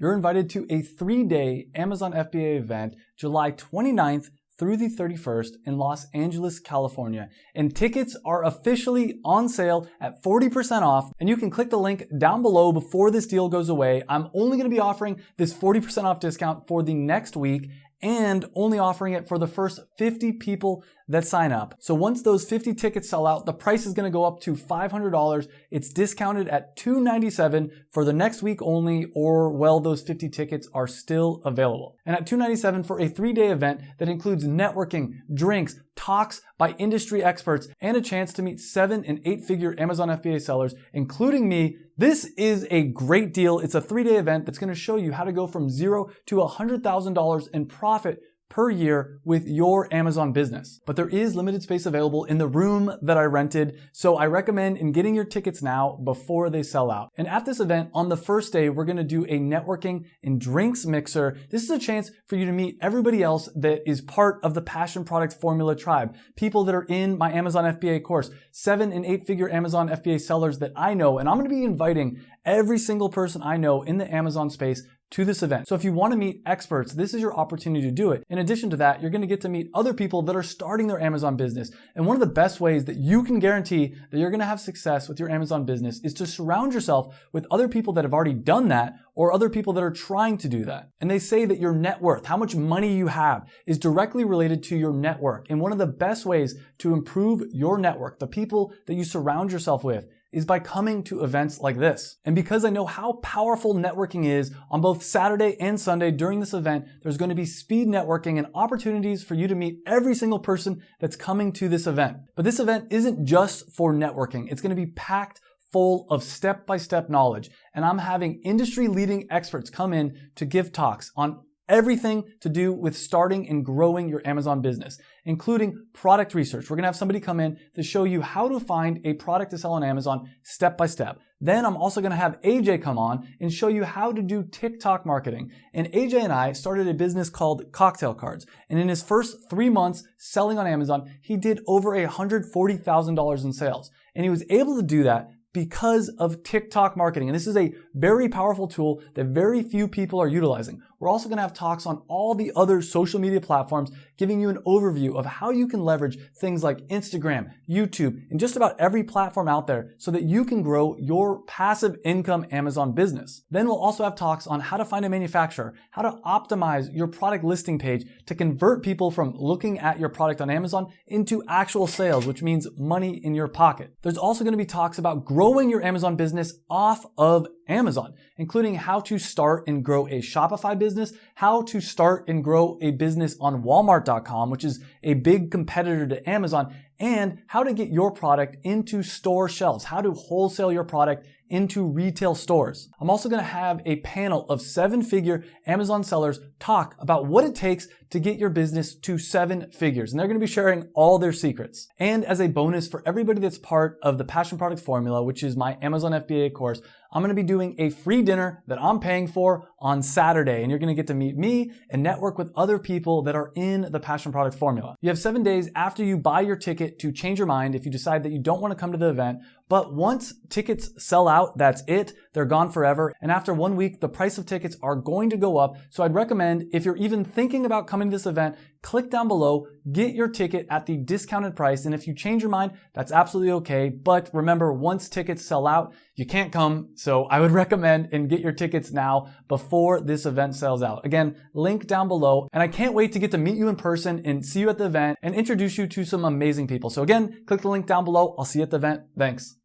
you're invited to a 3-day Amazon FBA event, July 29th through the 31st in Los Angeles, California. And tickets are officially on sale at 40% off, and you can click the link down below before this deal goes away. I'm only gonna be offering this 40% off discount for the next week, and only offering it for the first 50 people that sign up. So once those 50 tickets sell out, the price is gonna go up to $500. It's discounted at $297 for the next week only, or while those 50 tickets are still available. And at $297 for a 3-day event that includes networking, drinks, talks by industry experts, and a chance to meet 7- and 8-figure Amazon FBA sellers, including me, this is a great deal. It's a 3-day event that's gonna show you how to go from $0 to $100,000 in profit per year with your Amazon business. But there is limited space available in the room that I rented, so I recommend in getting your tickets now before they sell out. And at this event, on the first day, we're gonna do a networking and drinks mixer. This is a chance for you to meet everybody else that is part of the Passion Product Formula tribe, people that are in my Amazon FBA course, 7- and 8-figure Amazon FBA sellers that I know, and I'm gonna be inviting every single person I know in the Amazon space to this event. So if you want to meet experts, this is your opportunity to do it. In addition to that, you're going to get to meet other people that are starting their Amazon business. And one of the best ways that you can guarantee that you're going to have success with your Amazon business is to surround yourself with other people that have already done that, or other people that are trying to do that. And they say that your net worth, how much money you have, is directly related to your network. And one of the best ways to improve your network, the people that you surround yourself with, is by coming to events like this. And because I know how powerful networking is, on both Saturday and Sunday during this event, there's going to be speed networking and opportunities for you to meet every single person that's coming to this event. But this event isn't just for networking. It's going to be packed full of step-by-step knowledge. And I'm having industry-leading experts come in to give talks on everything to do with starting and growing your Amazon business, including product research. We're gonna have somebody come in to show you how to find a product to sell on Amazon step by step. Then I'm also gonna have AJ come on and show you how to do TikTok marketing. And AJ and I started a business called Cocktail Cards. And in his first 3 months selling on Amazon, he did over $140,000 in sales. And he was able to do that because of TikTok marketing. And this is a very powerful tool that very few people are utilizing. We're also gonna have talks on all the other social media platforms, giving you an overview of how you can leverage things like Instagram, YouTube, and just about every platform out there so that you can grow your passive income Amazon business. Then we'll also have talks on how to find a manufacturer, how to optimize your product listing page to convert people from looking at your product on Amazon into actual sales, which means money in your pocket. There's also gonna be talks about growing your Amazon business off of Amazon, including how to start and grow a Shopify business, how to start and grow a business on Walmart.com, which is a big competitor to Amazon, and how to get your product into store shelves, how to wholesale your product into retail stores. I'm also going to have a panel of 7-figure Amazon sellers talk about what it takes to get your business to 7 figures. And they're going to be sharing all their secrets. And as a bonus for everybody that's part of the Passion Product Formula, which is my Amazon FBA course, I'm going to be doing a free dinner that I'm paying for on Saturday. And you're going to get to meet me and network with other people that are in the Passion Product Formula. You have 7 days after you buy your ticket to change your mind if you decide that you don't want to come to the event. But once tickets sell out, that's it. They're gone forever. And after 1 week, the price of tickets are going to go up. So I'd recommend, if you're even thinking about coming to this event, click down below, get your ticket at the discounted price. And if you change your mind, that's absolutely okay. But remember, once tickets sell out, you can't come. So I would recommend and get your tickets now before this event sells out. Again, link down below. And I can't wait to get to meet you in person and see you at the event and introduce you to some amazing people. So again, click the link down below. I'll see you at the event. Thanks.